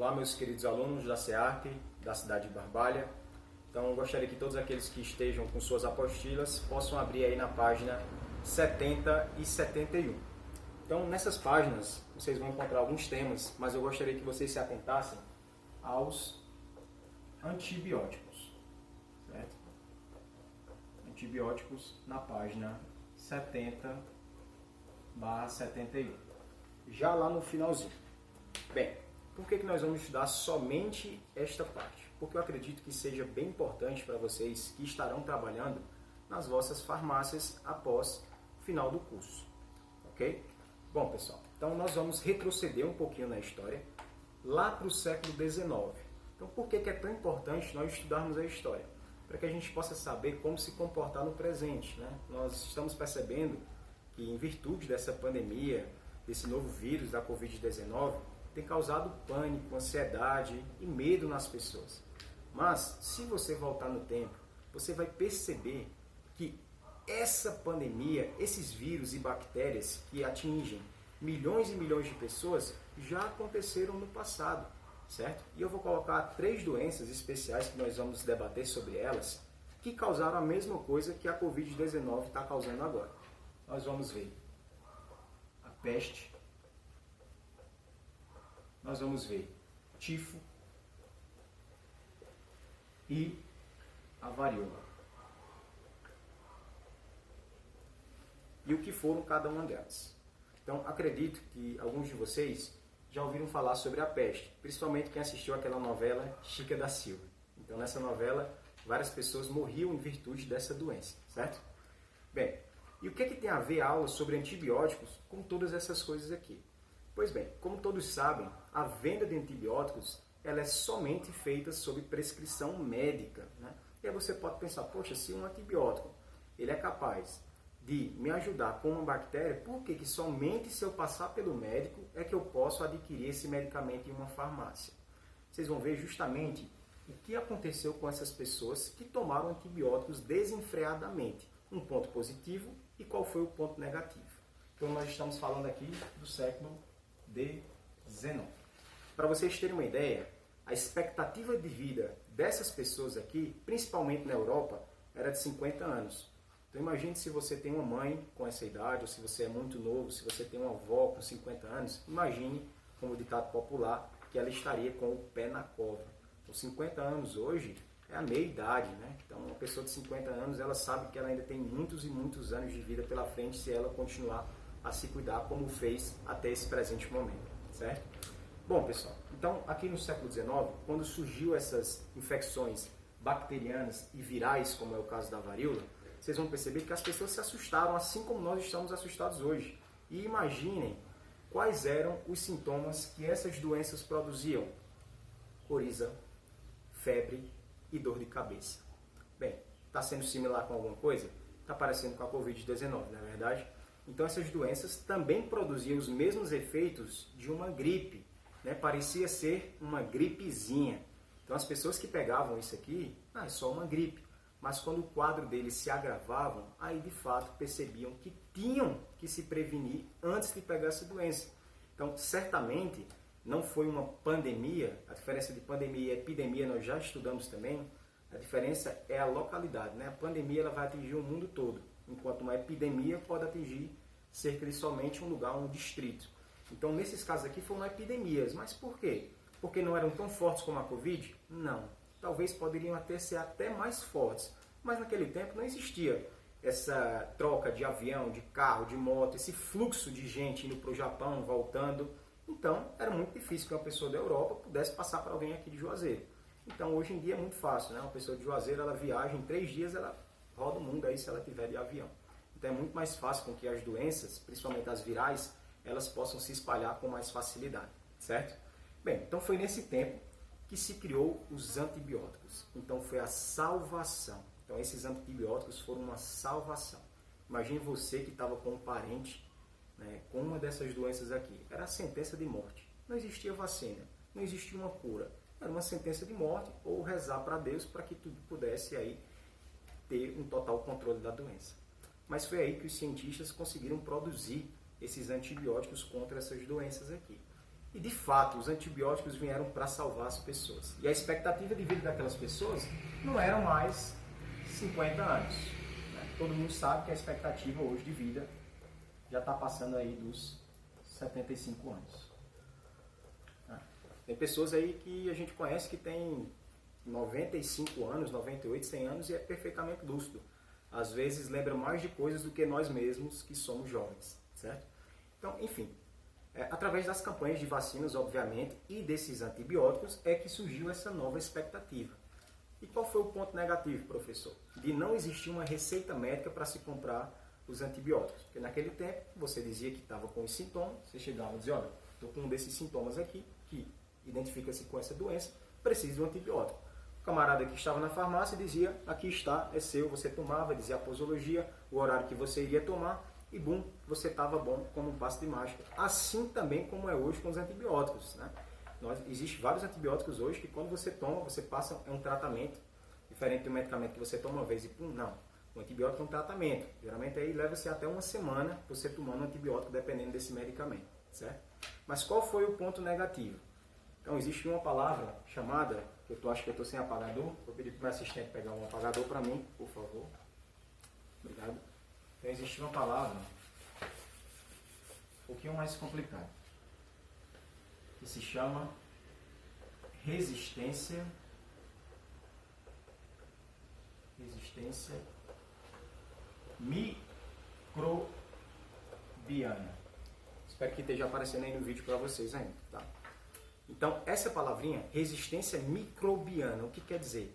Olá, meus queridos alunos da SEARC, da cidade de Barbalha. Então, eu gostaria que todos aqueles que estejam com suas apostilas possam abrir aí na página 70 e 71. Então, nessas páginas, vocês vão encontrar alguns temas, mas eu gostaria que vocês se atentassem aos antibióticos, certo? Antibióticos na página 70/71. Já lá no finalzinho. Bem, por que nós vamos estudar somente esta parte? Porque eu acredito que seja bem importante para vocês que estarão trabalhando nas vossas farmácias após o final do curso, ok? Bom, pessoal, então nós vamos retroceder um pouquinho na história, lá para o século XIX. Então, por que é tão importante nós estudarmos a história? Para que a gente possa saber como se comportar no presente, né? Nós estamos percebendo que, em virtude dessa pandemia, desse novo vírus da Covid-19, tem causado pânico, ansiedade e medo nas pessoas. Mas, se você voltar no tempo, você vai perceber que essa pandemia, esses vírus e bactérias que atingem milhões e milhões de pessoas, já aconteceram no passado, certo? E eu vou colocar 3 doenças especiais que nós vamos debater sobre elas, que causaram a mesma coisa que a Covid-19 está causando agora. Nós vamos ver a peste, nós vamos ver tifo e a varíola. E o que foram cada uma delas. Então, acredito que alguns de vocês já ouviram falar sobre a peste, principalmente quem assistiu aquela novela Chica da Silva. Então, nessa novela, várias pessoas morriam em virtude dessa doença, certo? Bem, e o que tem a ver a aula sobre antibióticos com todas essas coisas aqui? Pois bem, como todos sabem, a venda de antibióticos ela é somente feita sob prescrição médica, né? E aí você pode pensar, poxa, se um antibiótico ele é capaz de me ajudar com uma bactéria, por que somente se eu passar pelo médico é que eu posso adquirir esse medicamento em uma farmácia? Vocês vão ver justamente o que aconteceu com essas pessoas que tomaram antibióticos desenfreadamente. Um ponto positivo e qual foi o ponto negativo. Então nós estamos falando aqui do século XIX. Para vocês terem uma ideia, a expectativa de vida dessas pessoas aqui, principalmente na Europa, era de 50 anos. Então imagine se você tem uma mãe com essa idade, ou se você é muito novo, se você tem uma avó com 50 anos, imagine, como ditado popular, que ela estaria com o pé na cova. Então 50 anos hoje é a meia-idade, né? Então uma pessoa de 50 anos, ela sabe que ela ainda tem muitos e muitos anos de vida pela frente se ela continuar a se cuidar como fez até esse presente momento, certo? Bom, pessoal, então aqui no século XIX, quando surgiu essas infecções bacterianas e virais, como é o caso da varíola, vocês vão perceber que as pessoas se assustaram, assim como nós estamos assustados hoje. E imaginem quais eram os sintomas que essas doenças produziam: coriza, febre e dor de cabeça. Bem, está sendo similar com alguma coisa? Está parecendo com a Covid-19, não é verdade? Então essas doenças também produziam os mesmos efeitos de uma gripe, né? Parecia ser uma gripezinha. Então as pessoas que pegavam isso aqui, é só uma gripe. Mas quando o quadro deles se agravavam, aí de fato percebiam que tinham que se prevenir antes de pegar essa doença. Então certamente não foi uma pandemia, a diferença de pandemia e epidemia nós já estudamos também, a diferença é a localidade, né? A pandemia ela vai atingir o mundo todo, enquanto uma epidemia pode atingir cerca de somente um lugar, um distrito. Então, nesses casos aqui foram epidemias. Mas por quê? Porque não eram tão fortes como a Covid? Não. Talvez poderiam até ser até mais fortes. Mas naquele tempo não existia essa troca de avião, de carro, de moto, esse fluxo de gente indo para o Japão, voltando. Então, era muito difícil que uma pessoa da Europa pudesse passar para alguém aqui de Juazeiro. Então, hoje em dia é muito fácil, né? Uma pessoa de Juazeiro, ela viaja em 3 dias, ela roda o mundo aí se ela tiver de avião. Então é muito mais fácil com que as doenças, principalmente as virais, elas possam se espalhar com mais facilidade, certo? Bem, então foi nesse tempo que se criou os antibióticos. Então foi a salvação. Então esses antibióticos foram uma salvação. Imagine você que estava com um parente, né, com uma dessas doenças aqui. Era a sentença de morte. Não existia vacina, não existia uma cura. Era uma sentença de morte ou rezar para Deus para que tudo pudesse aí ter um total controle da doença. Mas foi aí que os cientistas conseguiram produzir esses antibióticos contra essas doenças aqui. E de fato, os antibióticos vieram para salvar as pessoas. E a expectativa de vida daquelas pessoas não era mais 50 anos. Né? Todo mundo sabe que a expectativa hoje de vida já está passando aí dos 75 anos. Tem pessoas aí que a gente conhece que tem 95 anos, 98, 100 anos e é perfeitamente lúcido. Às vezes lembra mais de coisas do que nós mesmos que somos jovens, certo? Então, enfim, através das campanhas de vacinas, obviamente, e desses antibióticos é que surgiu essa nova expectativa. E qual foi o ponto negativo, professor? De não existir uma receita médica para se comprar os antibióticos. Porque naquele tempo você dizia que estava com os sintomas, você chegava e dizia, olha, estou com um desses sintomas aqui, que identifica-se com essa doença, precisa de um antibiótico. O camarada que estava na farmácia dizia, aqui está, é seu, você tomava, dizia a posologia, o horário que você iria tomar, e bum, você estava bom como um passo de mágica. Assim também como é hoje com os antibióticos. Né? Existem vários antibióticos hoje que quando você toma, você passa, é um tratamento, diferente do medicamento que você toma uma vez e pum, não. O antibiótico é um tratamento. Geralmente aí leva-se até uma semana você tomando um antibiótico, dependendo desse medicamento. Certo? Mas qual foi o ponto negativo? Então, existe uma palavra chamada, que eu acho que eu estou sem apagador, vou pedir para o meu assistente pegar um apagador para mim, por favor. Obrigado. Então, existe uma palavra um pouquinho mais complicada, que se chama resistência microbiana. Espero que esteja aparecendo aí no vídeo para vocês ainda, tá? Então, essa palavrinha, resistência microbiana, o que quer dizer?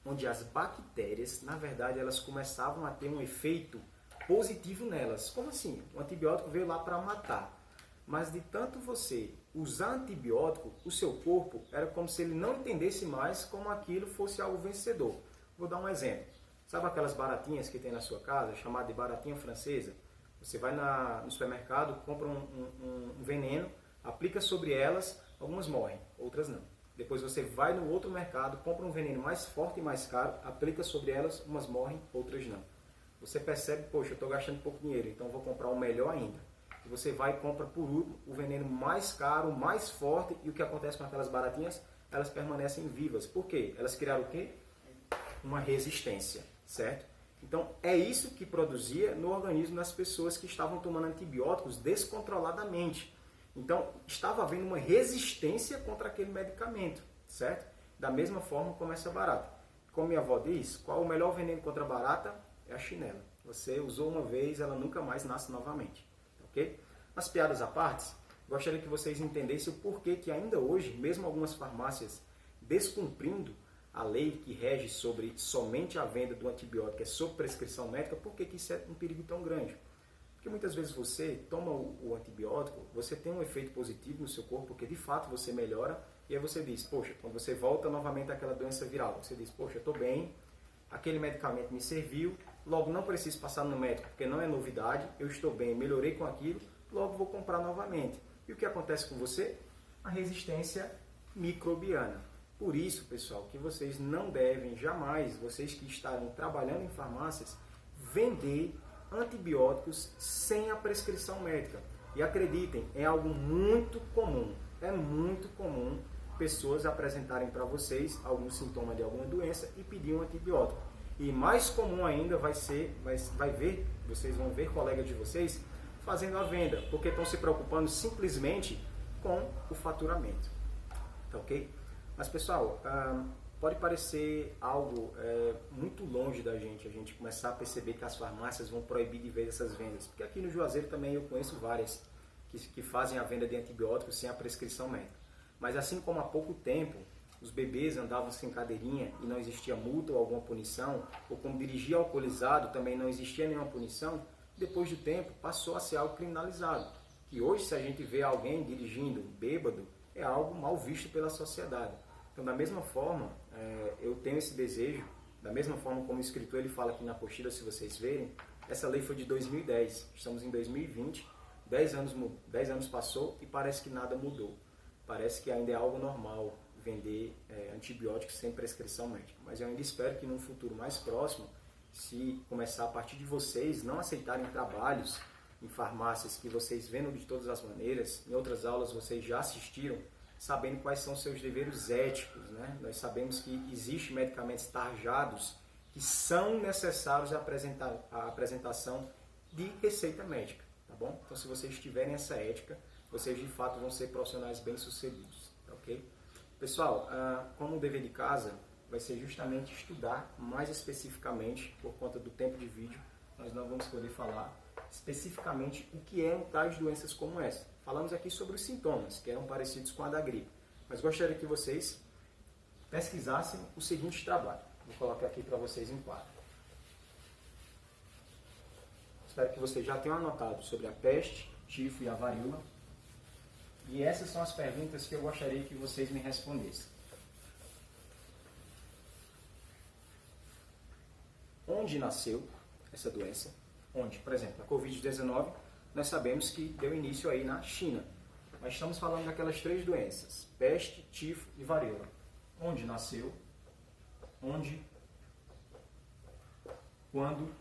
Onde as bactérias, na verdade, elas começavam a ter um efeito positivo nelas. Como assim? O antibiótico veio lá para matar. Mas de tanto você usar antibiótico, o seu corpo era como se ele não entendesse mais como aquilo fosse algo vencedor. Vou dar um exemplo. Sabe aquelas baratinhas que tem na sua casa, chamada de baratinha francesa? Você vai no supermercado, compra um veneno, aplica sobre elas, algumas morrem, outras não. Depois você vai no outro mercado, compra um veneno mais forte e mais caro, aplica sobre elas, umas morrem, outras não. Você percebe, poxa, eu estou gastando pouco dinheiro, então vou comprar o melhor ainda. E você vai e compra por último o veneno mais caro, mais forte, e o que acontece com aquelas baratinhas? Elas permanecem vivas. Por quê? Elas criaram o quê? Uma resistência, certo? Então, é isso que produzia no organismo das pessoas que estavam tomando antibióticos descontroladamente. Então, estava havendo uma resistência contra aquele medicamento, certo? Da mesma forma como essa barata. Como minha avó diz, qual o melhor veneno contra a barata? É a chinela. Você usou uma vez, ela nunca mais nasce novamente, ok? As piadas à parte, gostaria que vocês entendessem o porquê que ainda hoje, mesmo algumas farmácias descumprindo a lei que rege sobre somente a venda do antibiótico, é sob prescrição médica, por que isso é um perigo tão grande? Porque muitas vezes você toma o antibiótico, você tem um efeito positivo no seu corpo, porque de fato você melhora, e aí você diz, poxa, quando você volta novamente àquela doença viral, você diz, poxa, eu estou bem, aquele medicamento me serviu, logo não preciso passar no médico, porque não é novidade, eu estou bem, melhorei com aquilo, logo vou comprar novamente. E o que acontece com você? A resistência microbiana. Por isso, pessoal, que vocês não devem jamais, vocês que estarem trabalhando em farmácias, vender antibióticos sem a prescrição médica. E acreditem, é algo muito comum. É muito comum pessoas apresentarem para vocês algum sintoma de alguma doença e pedir um antibiótico. E mais comum ainda vocês vão ver colegas de vocês fazendo a venda, porque estão se preocupando simplesmente com o faturamento. Tá ok? Mas pessoal, pode parecer algo muito longe da gente, a gente começar a perceber que as farmácias vão proibir de vez essas vendas. Porque aqui no Juazeiro também eu conheço várias que fazem a venda de antibióticos sem a prescrição médica. Mas assim como há pouco tempo os bebês andavam sem cadeirinha e não existia multa ou alguma punição, ou como dirigir alcoolizado também não existia nenhuma punição, depois do tempo passou a ser algo criminalizado. Que hoje, se a gente vê alguém dirigindo bêbado, é algo mal visto pela sociedade. Então, da mesma forma, eu tenho esse desejo, da mesma forma como o escritor ele fala aqui na apostila, se vocês verem, essa lei foi de 2010, estamos em 2020, 10 anos passou e parece que nada mudou. Parece que ainda é algo normal vender antibióticos sem prescrição médica. Mas eu ainda espero que num futuro mais próximo, se começar a partir de vocês não aceitarem trabalhos em farmácias que vocês vendo de todas as maneiras, em outras aulas vocês já assistiram, sabendo quais são seus deveres éticos, né? Nós sabemos que existem medicamentos tarjados que são necessários à apresentação de receita médica, tá bom? Então, se vocês tiverem essa ética, vocês de fato vão ser profissionais bem-sucedidos, tá ok? Pessoal, como o dever de casa vai ser justamente estudar mais especificamente, por conta do tempo de vídeo, nós não vamos poder falar especificamente o que é tais doenças como essa. Falamos aqui sobre os sintomas, que eram parecidos com a da gripe, mas gostaria que vocês pesquisassem o seguinte trabalho. Vou colocar aqui para vocês em quadro. Espero que vocês já tenham anotado sobre a peste, tifo e a varíola. E essas são as perguntas que eu gostaria que vocês me respondessem. Onde nasceu essa doença? Onde? Por exemplo, a Covid-19, nós sabemos que deu início aí na China. Mas estamos falando daquelas 3 doenças, peste, tifo e varíola. Onde nasceu? Onde? Quando?